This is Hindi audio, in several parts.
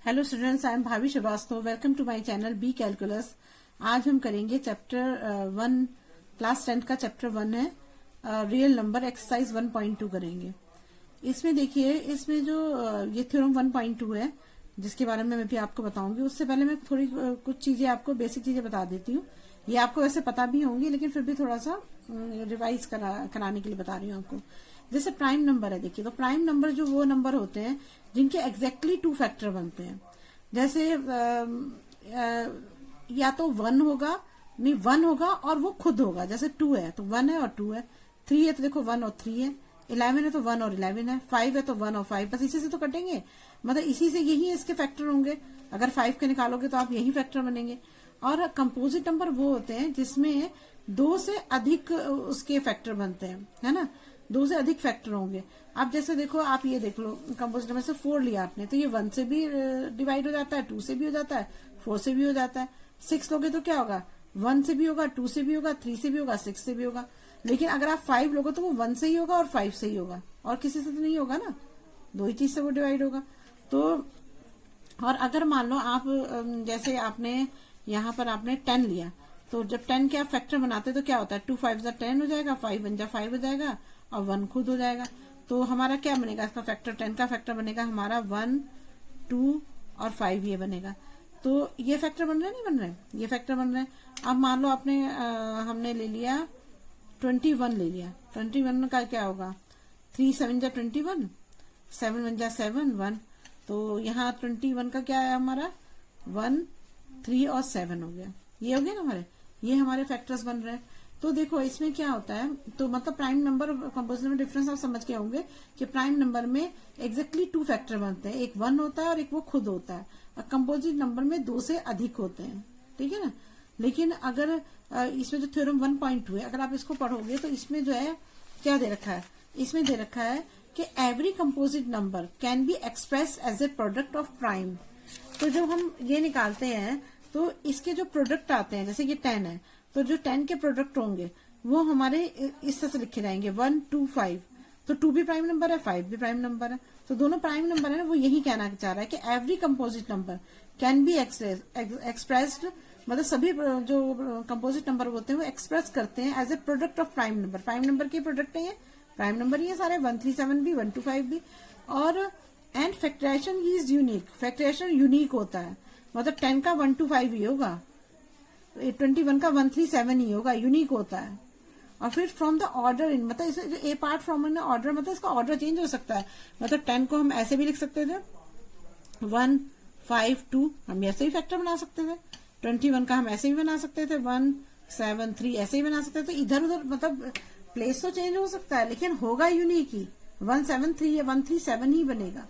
हेलो स्टूडेंट्स, आई एम भाभी Srivastava. Welcome to my channel B calculus. आज हम करेंगे चैप्टर 1, क्लास 10 का चैप्टर 1 है रियल नंबर एक्सरसाइज 1.2 करेंगे। इसमें देखिए, इसमें जो ये थ्योरम 1.2 है जिसके बारे में मैं भी आपको बताऊंगी। उससे पहले मैं थोड़ी कुछ चीजें आपको बेसिक चीजें बता देती हूँ। ये आपको वैसे पता भी होंगी, लेकिन फिर भी थोड़ा सा रिवाइज कराने के लिए बता रही हूँ आपको। जैसे प्राइम नंबर है, देखिए तो प्राइम नंबर जो वो नंबर होते हैं जिनके एग्जैक्टली 2 फैक्टर बनते हैं। जैसे या तो 1 होगा, नहीं 1 होगा और वो खुद होगा। जैसे 2 है तो 1 है और 2 है, 3 है तो देखो 1 और 3 है, 11 है तो 1 और 11 है, 5 है तो 1 और 5। बस इसी से तो कटेंगे, मतलब इसी से यही इसके फैक्टर होंगे। अगर 5 के निकालोगे तो आप यही फैक्टर बनेंगे। और कंपोजिट नंबर वो होते हैं जिसमें 2 से अधिक उसके फैक्टर बनते हैं, है ना। 2 से अधिक फैक्टर होंगे। आप जैसे देखो, आप ये देख लो, कंपोजिट नंबर से 4 लिया आपने तो ये 1 से भी डिवाइड हो जाता है, 2 से भी हो जाता है, 4 से भी हो जाता है। 6 लोगे तो क्या होगा, 1 से भी होगा, 2 से भी होगा, 3 से भी होगा, 6 से भी होगा। लेकिन अगर आप 5 लोगे तो वो 1 से ही होगा और 5 से ही होगा, और किसी से तो नहीं होगा ना। 2 ही चीज से वो डिवाइड होगा। तो और अगर मान लो आप जैसे आपने यहाँ पर आपने 10 लिया, तो जब 10 के आप फैक्टर बनाते तो क्या होता है, 2 5 10 हो जाएगा, 5 1 5 हो जाएगा और 1 खुद हो जाएगा। तो हमारा क्या बनेगा, इसका फैक्टर 10 का फैक्टर बनेगा हमारा 1 2 और 5 ये बनेगा। तो ये फैक्टर बन रहे नहीं बन रहे, ये फैक्टर बन रहे हैं। अब मान लो आपने हमने ले लिया 21 ले लिया, 21 का क्या होगा, 3 7 जा 21, 7 1 जा 7 1। तो यहाँ 21 का क्या है हमारा 1 3 और 7 हो गया। ये हो गया ना हमारे, ये हमारे फैक्टर्स बन रहे हैं। तो देखो इसमें क्या होता है, तो मतलब प्राइम नंबर और कंपोजिट में डिफरेंस आप समझ के होंगे कि प्राइम नंबर में एग्जैक्टली 2 फैक्टर बनते हैं, एक 1 होता है और एक वो खुद होता है। और कंपोजिट नंबर में 2 से अधिक होते हैं, ठीक है ना। लेकिन अगर इसमें जो थ्योरम 1.2 है, अगर आप इसको पढ़ोगे तो इसमें जो है क्या दे रखा है, इसमें दे रखा है कि every composite number can be express as a product of prime. तो जब हम ये निकालते हैं तो इसके जो प्रोडक्ट आते हैं, जैसे ये 10 है तो जो 10 के प्रोडक्ट होंगे वो हमारे इस तरह से लिखे जाएंगे 1 2 5। तो 2 भी प्राइम नंबर है, 5 भी प्राइम नंबर है, तो दोनों प्राइम नंबर है ना। वो यही कहना चाह रहा है कि every composite number can be expressed, मतलब सभी जो कंपोजिट नंबर होते हैं वो एक्सप्रेस करते हैं as a product of prime number. Prime number के प्रोडक्ट है, प्राइम नंबर ही है सारे, 1 3 7 भी, 1 2 5 भी। और and factorisation is unique, factorisation unique होता है, मतलब 10 का 1 2 5 ही होगा, 21 का 1 3 7 ही होगा, यूनिक होता है। और फिर फ्रॉम द ऑर्डर इन, मतलब इसे ए पार्ट फ्रॉम इन ऑर्डर, मतलब इसका ऑर्डर चेंज हो सकता है। मतलब 10 को हम ऐसे भी लिख सकते थे 1 5 2, हम ऐसे ही फैक्टर बना सकते थे। 21 का हम ऐसे भी बना सकते थे 1 7 3, ऐसे ही बना सकते थे। तो इधर उधर मतलब प्लेस तो चेंज हो सकता है, लेकिन होगा यूनिक ही, 1 7 3 या 1 3 7 ही बनेगा।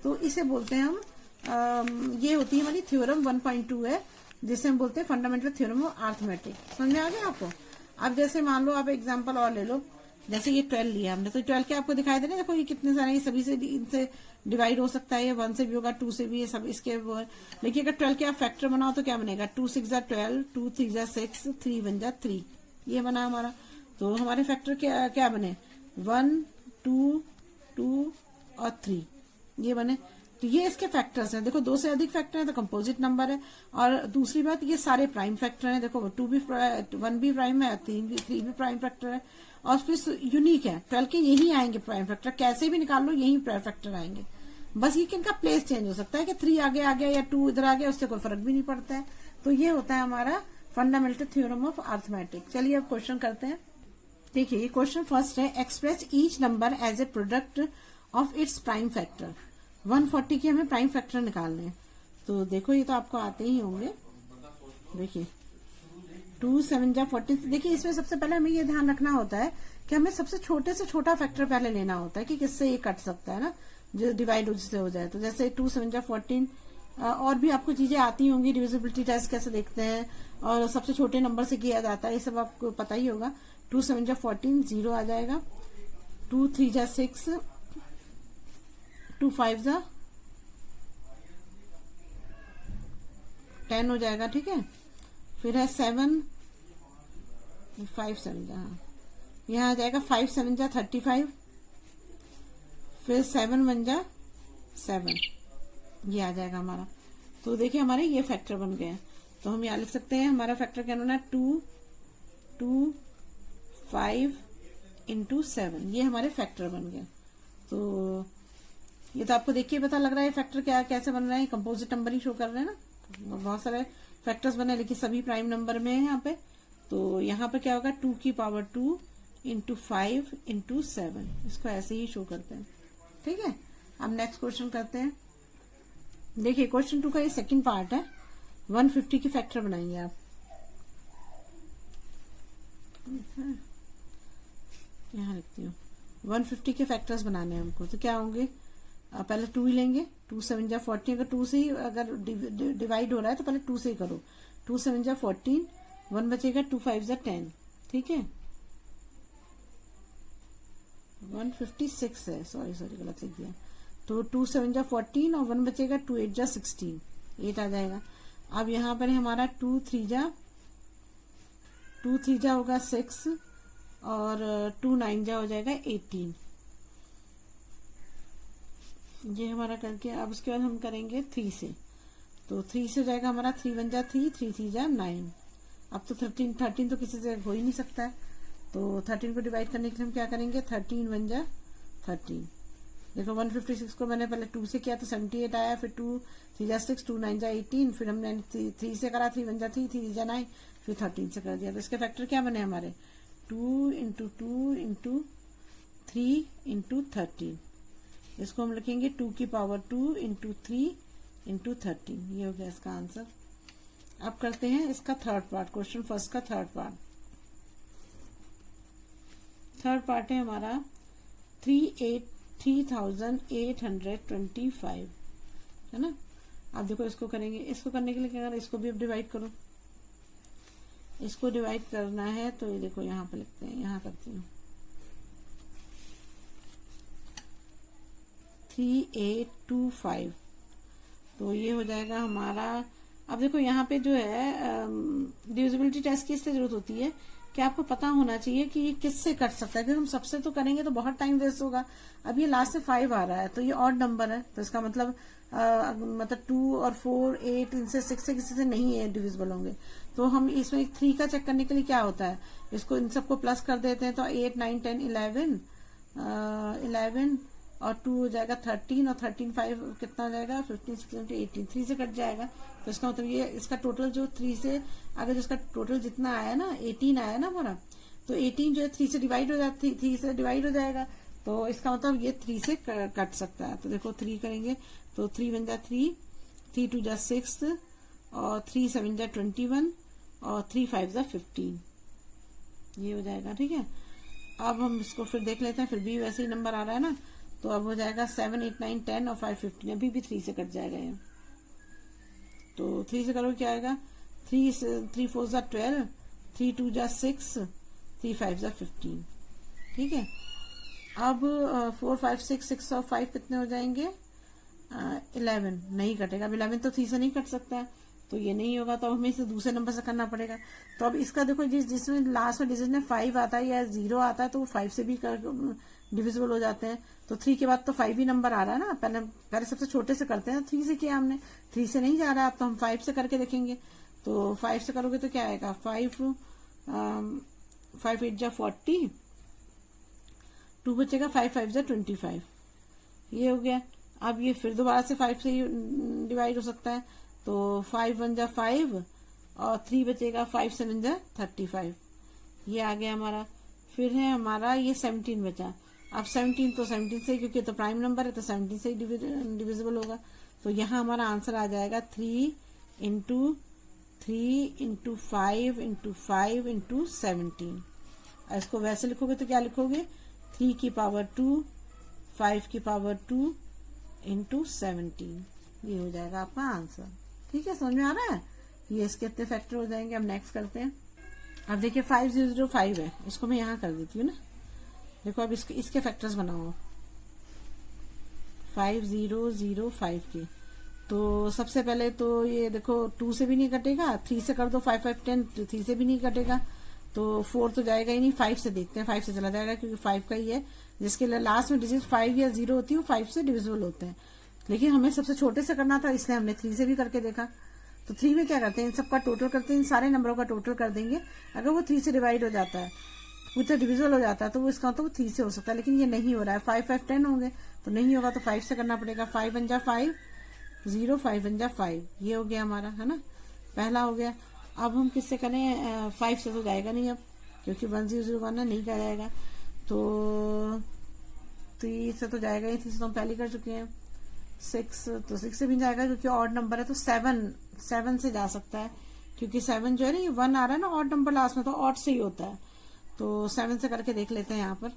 तो इसे बोलते हैं हम, ये होती है हमारी थ्योरम 1.2 है, जिसे हम बोलते हैं फंडामेंटल थ्योरम ऑफ अरिथमेटिक। समझ में आ गया आपको। अब जैसे मान लो आप एग्जांपल और ले लो, जैसे ये 12 लिया हमने, तो 12 के आपको दिखाई दे रहे हैं, देखो ये कितने सारे, ये सभी से इनसे डिवाइड हो सकता है, ये 1 से भी होगा, 2 से भी, ये सब इसके वो है। लेकिन अगर 12 के आप फैक्टर बनाओ तो क्या बनेगा, 2 6 जा 12, 2 3 जा 6, 3 1 जा 3, ये बना हमारा। तो हमारे फैक्टर क्या बने, 1 2 2 और 3, ये बने। तो ये इसके फैक्टर्स हैं। देखो 2 से अधिक फैक्टर है तो कंपोजिट नंबर है। और दूसरी बात, ये सारे प्राइम फैक्टर हैं। देखो 2 भी 1 भी प्राइम है, 3 भी प्राइम फैक्टर है। और फिर यूनिक है, 12 के यही आएंगे प्राइम फैक्टर, कैसे भी निकाल लो यही प्राइम फैक्टर आएंगे। बस ये कि इनका प्लेस चेंज हो सकता है कि 3 आगे आ गया या 2 इधर आ गया, उससे कोई फर्क भी नहीं पड़ता है। तो ये होता है हमारा फंडामेंटल थ्योरम ऑफ अरिथमेटिक। चलिए अब क्वेश्चन करते हैं। देखिए क्वेश्चन फर्स्ट है, express each number as a product of its prime factor. 140 के हमें प्राइम फैक्टर निकालने हैं। तो देखो ये तो आपको आते ही होंगे। देखिए 2 7 जा 14। देखिए इसमें सबसे पहले हमें ये ध्यान रखना होता है कि हमें सबसे छोटे से छोटा फैक्टर पहले लेना होता है कि किससे ये कट सकता है ना, जो डिवाइड जिससे हो जाए। तो जैसे 2 7 जा 14, और भी आपको चीजें आती होंगी, डिविजिबिलिटी टेस्ट कैसे देखते हैं और सबसे छोटे नंबर से किया जाता है, ये सब आपको पता ही होगा। 2 7 जा 14 0 आ जाएगा, 2 3 जा 6, 2 5 जा 10 हो जाएगा, ठीक है। फिर है 7 5 7 जा, यहाँ आ जाएगा 5 7 जा 35, फिर 7 1 जा 7, ये आ जाएगा हमारा। तो देखिए हमारे ये फैक्टर बन गए। तो हम यहाँ लिख सकते हैं हमारा फैक्टर क्या होना है 2 5 इंटू 7, ये हमारे फैक्टर बन गए। तो ये तो आपको देखिए पता लग रहा है फैक्टर क्या कैसे बन रहा है, कंपोजिट नंबर ही शो कर रहे हैं ना। बहुत सारे फैक्टर्स बने लेकिन सभी प्राइम नंबर में है यहाँ पे। तो यहाँ पे क्या होगा 2 की पावर 2 इंटू 5 इंटू 7, इसको ऐसे ही शो करते हैं। ठीक है, अब नेक्स्ट क्वेश्चन करते हैं। देखिए क्वेश्चन 2 का ये सेकंड पार्ट है। 150 की फैक्टर बनाएंगे आप। यहाँ लिखती हूँ 150 के फैक्टर्स बनाने हैं हमको। तो क्या होंगे, पहले 2 ही लेंगे। 2 7 जा 14, अगर 2 से ही अगर डिवाइड हो रहा है तो पहले 2 से ही करो। 2 7 जा 14, 1 बचेगा, 2 5 जा 10। ठीक है, 156 है, सॉरी गलत लिख दिया। तो 2 7 जा 14 और 1 बचेगा, 2 8 जा 16, 8 आ जाएगा। अब यहाँ पर हमारा 2 3 जा होगा 6 और 2 9 जा हो जाएगा 18। ये हमारा करके अब उसके बाद हम करेंगे 3 से। तो 3 से हो जाएगा हमारा 3 1 जा 3, 3 3 जा 9। अब तो 13 तो किसी से हो ही नहीं सकता है। तो 13 को डिवाइड करने के लिए हम क्या करेंगे, 13 1 जा 13। देखो 156 को मैंने पहले 2 से किया तो 78 आया, फिर 2 3 जा 6, 2 9 जा 18, फिर हमने 3 से करा, 3 1 जा 3, 3 जा 9, फिर 13 से कर दिया। तो इसके फैक्टर क्या बने हमारे 2 इंटू 2 इंटू 3 इंटू 13। इसको हम लिखेंगे 2 की पावर 2 इंटू 3 इंटू 13। ये हो गया इसका आंसर। अब करते हैं इसका थर्ड पार्ट, क्वेश्चन फर्स्ट का थर्ड पार्ट। थर्ड पार्ट है हमारा 3825 है ना। अब देखो इसको करेंगे, इसको करने के लिए क्या करना, इसको भी अब डिवाइड करो। इसको डिवाइड करना है तो ये देखो यहाँ पे लिखते हैं, यहाँ करती हूँ 3825। तो ये हो जाएगा हमारा। अब देखो यहाँ पे जो है डिविजिबिलिटी टेस्ट की इससे जरूरत होती है कि आपको पता होना चाहिए कि ये किससे कट सकता है, क्योंकि हम सबसे तो करेंगे तो बहुत टाइम वेस्ट होगा। अब ये लास्ट से 5 आ रहा है तो ये ऑड नंबर है, तो इसका मतलब 2 और 4 8 इनसे 6 से किसी से नहीं है डिविजिबल होंगे। तो हम इसमें 3 का चेक करने के लिए क्या होता है, इसको इन सबको प्लस कर देते हैं। तो 8 9 10 11 और 2 हो जाएगा 13 और 13 5 कितना हो जाएगा 15 16 18, 3 से कट जाएगा। तो इसका मतलब ये इसका टोटल जो 3 से अगर इसका टोटल जितना आया ना 18 आया ना हमारा, तो 18 जो है 3 से डिवाइड हो जाती, 3 से डिवाइड हो जाएगा। तो इसका मतलब ये 3 से कट सकता है। तो देखो 3 करेंगे तो 3 1 जा 3, 3 2 जा 6 और 3 7 जा 21 और 3 5 जा 15, ये हो जाएगा। ठीक है, अब हम इसको फिर देख लेते हैं, फिर भी वैसे ही नंबर आ रहा है ना। तो अब हो जाएगा 7 8 9 10 और 5 15, अभी भी 3 से कट जाएगा ये। तो 3 से करो क्या आएगा, 3 4 जा 12, 3 2 जा 6, 3 5 जा 15। ठीक है, अब 4 5 6 और 5 कितने हो जाएंगे 11, नहीं कटेगा। अब 11 तो 3 से नहीं कट सकता है, तो ये नहीं होगा। तो हमें इसे दूसरे नंबर से करना पड़ेगा। तो अब इसका देखो जिसमें लास्ट में डिजिट में 5 आता है या 0 आता है तो वो 5 से भी डिविजिबल हो जाते हैं। तो 3 के बाद तो 5 ही नंबर आ रहा है ना। पहले सबसे छोटे से करते हैं, 3 से किया हमने, 3 से नहीं जा रहा है, अब तो हम 5 से करके देखेंगे। तो 5 से करोगे तो क्या आएगा 5 8 जा 40, 2 बचेगा, 5 5 जा 25, ये हो गया। अब ये फिर दोबारा से 5 से ही डिवाइड हो सकता है। तो 5 1 जा 5 और 3 बचेगा, 5 7 जा 35, ये आ गया हमारा। फिर है हमारा ये 17 बचा। अब 17 तो 17 से, क्योंकि तो प्राइम नंबर है तो 17 से ही डिविजिबल होगा। तो यहाँ हमारा आंसर आ जाएगा 3 इंटू 5 इंटू 5 इंटू 17। इसको वैसे लिखोगे तो क्या लिखोगे 3 की पावर 2 5 की पावर 2 इंटू 17, ये हो जाएगा आपका आंसर। ठीक है, समझ में आ रहा है। ये इसके इतने फैक्टर हो जाएंगे। अब नेक्स्ट करते हैं। अब देखिए 5005 है, इसको मैं यहाँ कर देती हूँ ना। देखो अब इसके फैक्टर्स बनाओ 5005 के। तो सबसे पहले तो ये देखो 2 से भी नहीं कटेगा, 3 से कर दो, 5 5 10, 3 से भी नहीं कटेगा। तो 4 तो जाएगा ही नहीं, 5 से देखते हैं, 5 से चला जाएगा क्योंकि 5 का ही है। जिसके लास्ट में डिजिट 5 या 0 होती है वो 5 से डिविजिबल होते हैं। लेकिन हमें सबसे छोटे से करना था, इसलिए हमने 3 से भी करके देखा। तो 3 में क्या करते हैं, इन सबका टोटल करते हैं, इन सारे नंबरों का टोटल कर देंगे। अगर वो 3 से डिवाइड हो जाता है, पूरा डिविजल हो जाता है, तो वो इसका तो 3 से हो सकता है, लेकिन ये नहीं हो रहा है। 5 5 10 होंगे, तो नहीं होगा, तो 5 से करना पड़ेगा। 5 1 जा 5, 0 5 1 जा 5, ये हो गया हमारा, है ना, पहला हो गया। अब हम किससे करें, 5 से तो जाएगा नहीं अब, क्योंकि 1 0 0 1 नहीं कहा जाएगा। तो 3 से तो जाएगा ही, 3 से तो हम पहले कर चुके हैं। 6 तो 6 से भी जाएगा, क्योंकि ऑड नंबर है। तो 7 से जा सकता है, क्योंकि 7 जो है ना, ये 1 आ रहा है ना ऑड नंबर लास्ट में, तो ऑड से ही होता है। तो 7 से करके देख लेते हैं यहाँ पर।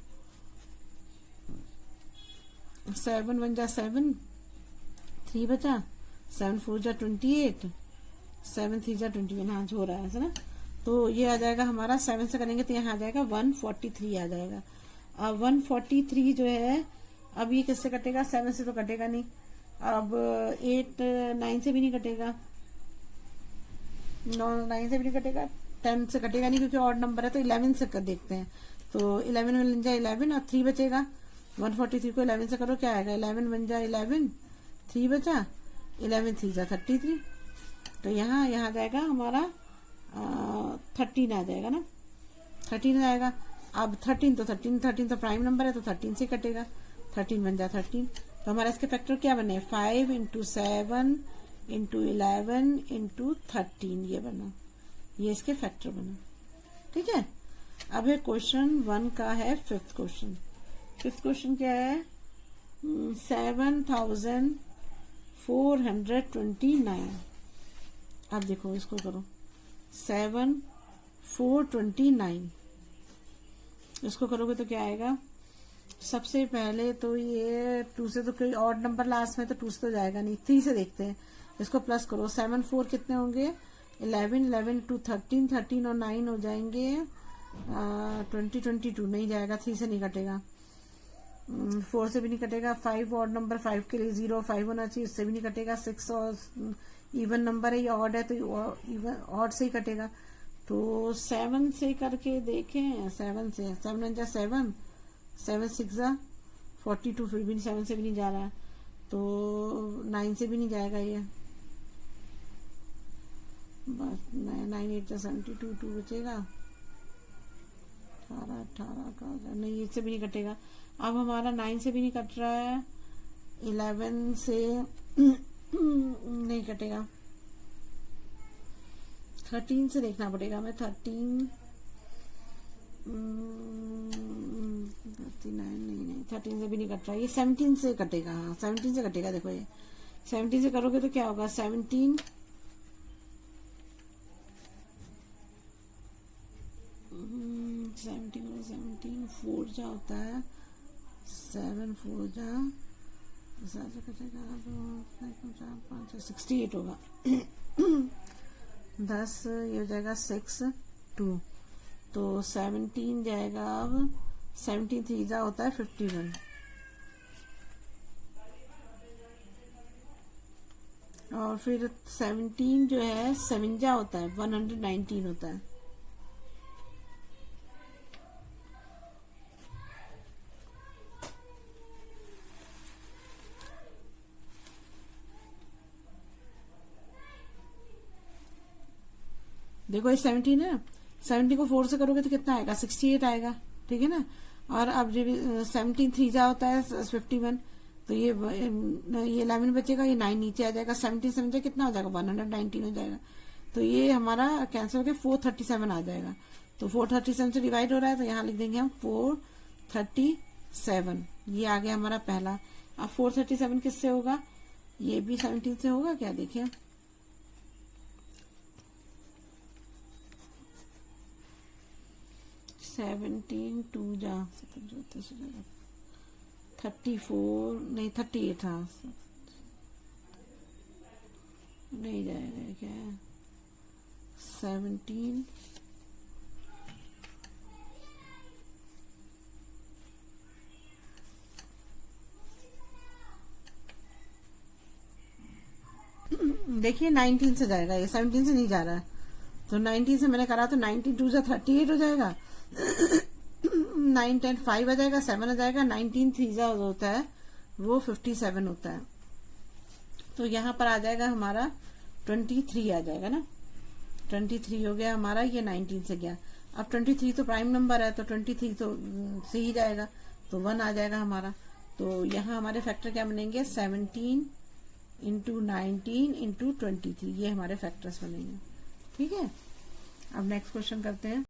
7 1 जा 7, 3 बचा, 7 4 जा 28, 7 3 जा 21, हाँ हो रहा है ना। तो ये आ जाएगा हमारा, 7 से करेंगे तो यहाँ आ जाएगा 143 आ जाएगा। अब 143 जो है, अब ये किससे कटेगा, 7 से तो कटेगा नहीं। अब 8 9 से भी नहीं कटेगा, 9 से भी नहीं कटेगा, 10 से कटेगा नहीं, क्योंकि ऑड नंबर है। तो 11 से कर देखते हैं। तो 11 में लग जाए 11 और 3 बचेगा। 143 को 11 से करो, क्या आएगा, 11 बन जाए 11, 3 बचा, 11 3 जा 33। तो यहाँ आ जाएगा हमारा 13 आ जाएगा ना, 13 आएगा। अब 13 तो प्राइम नंबर है, तो 13 से कटेगा, 13 बन जा 13। तो हमारा इसके फैक्टर क्या बने, 5 × 7 × 11 × 13, ये बना, ये इसके फैक्टर बना। ठीक है। अब है क्वेश्चन 1 का है 5th क्वेश्चन। 5th क्वेश्चन क्या है, 7429। अब देखो इसको करो, 7 4 29, इसको करोगे तो क्या आएगा। सबसे पहले तो ये 2 से तो कोई ऑड नंबर लास्ट में, तो 2 से तो जाएगा नहीं। 3 से देखते हैं, इसको प्लस करो। 7 4 कितने होंगे, 11 11 2 13, 13 और 9 हो जाएंगे 20 22, नहीं जाएगा, 3 से नहीं कटेगा, 4 से भी नहीं कटेगा। 5 ऑड नंबर, 5 के लिए 0 5 होना चाहिए, इससे भी नहीं कटेगा। 6 और इवन नंबर है, ये ऑड है, तो इवन ऑड से ही कटेगा। तो 7 से करके देखें, 7 से, 7 1 जा 7, 7 6 जा 42, फिर भी 7 से भी नहीं जा रहा है। तो 9 से भी नहीं जाएगा ये, बस 9 8 जा 72, 2 बचेगा, 18 का नहीं, इससे भी नहीं कटेगा। अब हमारा 9 से भी नहीं कट रहा है, 11 से नहीं कटेगा, 13 से देखना पड़ेगा हमें। 13 नहीं, 13 से भी नहीं कट रहा, ये 17 से कटेगा। हाँ 17 से कटेगा। देखो ये 17 से करोगे तो क्या होगा, 17 4 जा होता है, 7 4 जा 68 होगा। 10 ये हो जाएगा 6 2, तो 17 जाएगा। अब 17 3 जा होता है 51, और फिर 17 जो है 7 जा होता है 119 होता है। देखो ये 17 है, 70 को 4 से करोगे तो कितना आएगा, 68 आएगा। ठीक है ना। और अब जब 17 3 जा होता है 51, तो ये 11 बचेगा, ये 9 नीचे आ जाएगा। 17 7 कितना हो जाएगा, 119 हो जाएगा। तो ये हमारा कैंसिल होकर 437 आ जाएगा। तो 437 से डिवाइड हो रहा है, तो यहाँ लिख देंगे हम 437, ये आ गया हमारा पहला। अब 437 किससे होगा, ये भी 17 से होगा क्या, देखिए 17 2 जा 34 नहीं 38 था, नहीं जाएगा क्या है 17 देखिए 19 से जाएगा, ये 17 से नहीं जा रहा है। तो 19 से मैंने करा, तो 19 2 जा 38 हो जाएगा, 9 10 5 आ जाएगा, 7 आ जाएगा, 19 3 जा होता है वो 57 होता है। तो यहाँ पर आ जाएगा हमारा 23 आ जाएगा ना, 23 हो गया हमारा, ये 19 से गया। अब 23 तो प्राइम नंबर है, तो 23 तो से ही जाएगा, तो 1 आ जाएगा हमारा। तो यहाँ हमारे फैक्टर क्या बनेंगे, 17 इंटू 19 इंटू 23, ये हमारे फैक्टर्स बनेंगे। ठीक है, अब नेक्स्ट क्वेश्चन करते हैं।